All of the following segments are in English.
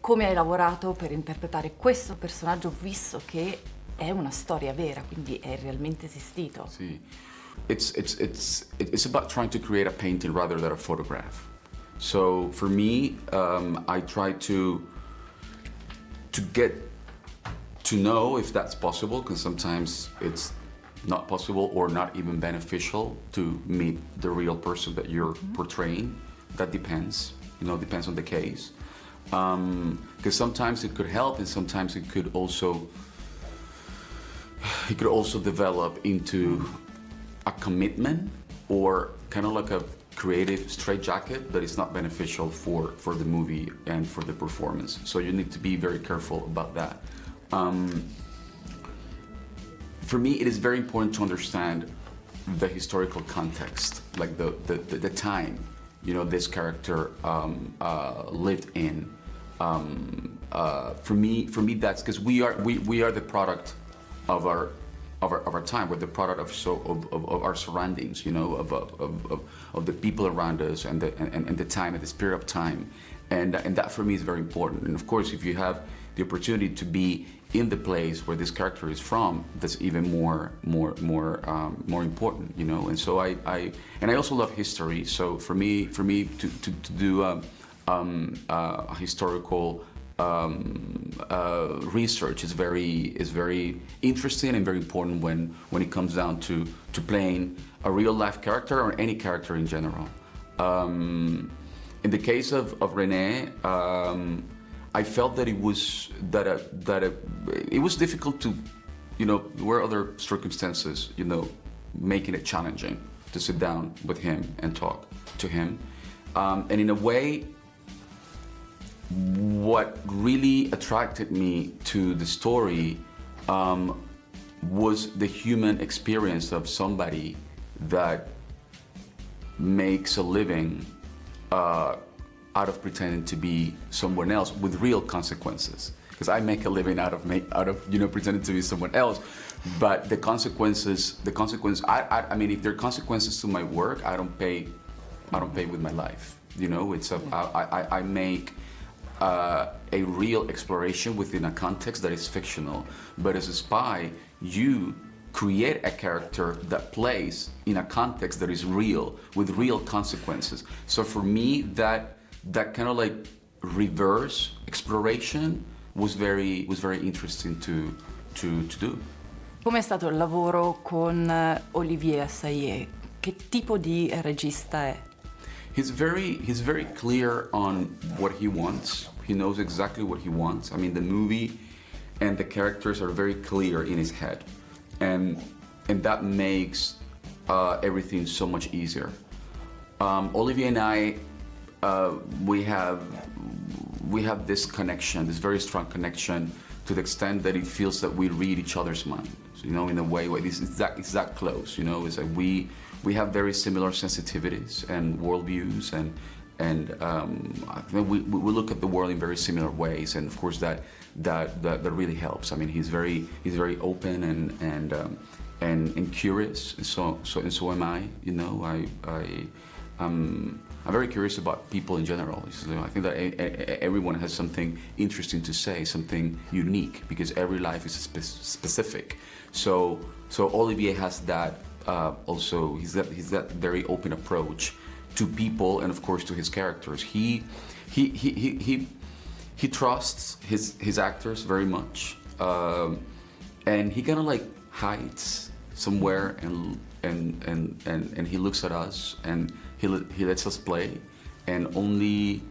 come hai lavorato per interpretare questo personaggio, visto che è una storia vera, quindi è realmente esistito? Sì. It's about trying to create a painting rather than a photograph. So for me, I try to get to know if that's possible, because sometimes it's not possible or not even beneficial to meet the real person that you're portraying. That depends, depends on the case. Because sometimes it could help, and sometimes it could also develop into a commitment or kind of like a creative straitjacket that is not beneficial for the movie and for the performance. So you need to be very careful about that. For me, it is very important to understand the historical context, like the time, this character lived in. For me, that's because we are the product of our time. We're the product of our surroundings, of the people around us and the time and the spirit of time, and that for me is very important. And of course, if you have the opportunity to be in the place where this character is from, that's even more important, And so I also love history. So for me to do a historical research is very interesting and very important when it comes down to playing a real life character or any character in general. In the case of Renè, I felt that it was difficult to, there were other circumstances, making it challenging to sit down with him and talk to him, and in a way, what really attracted me to the story was the human experience of somebody that makes a living out of pretending to be someone else with real consequences. Because I make a living out of pretending to be someone else, but the consequences. I mean, if there are consequences to my work, I don't pay with my life. I make a real exploration within a context that is fictional. But as a spy, you create a character that plays in a context that is real, with real consequences. So for me, that kind of like reverse exploration was very interesting to do. Come è stato il lavoro con Olivier Assayas? Che tipo di regista è? He's very clear on what he wants. He knows exactly what he wants. I mean, the movie and the characters are very clear in his head, and that makes everything so much easier. Olivier and I, we have this connection, this very strong connection, to the extent that it feels that we read each other's mind. So, in a way where it's that close. It's like we have very similar sensitivities and worldviews, and I think we look at the world in very similar ways, and of course that really helps. I mean, he's very open and curious, and so am I. I'm very curious about people in general. I think that everyone has something interesting to say, something unique, because every life is specific. So Olivier has that. Also, he's that very open approach to people, and of course to his characters. He trusts his actors very much, and he kind of like hides somewhere and he looks at us and he lets us play, and only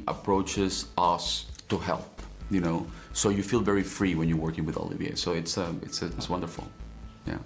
approaches us to help. So you feel very free when you're working with Olivier. So it's wonderful. Yeah.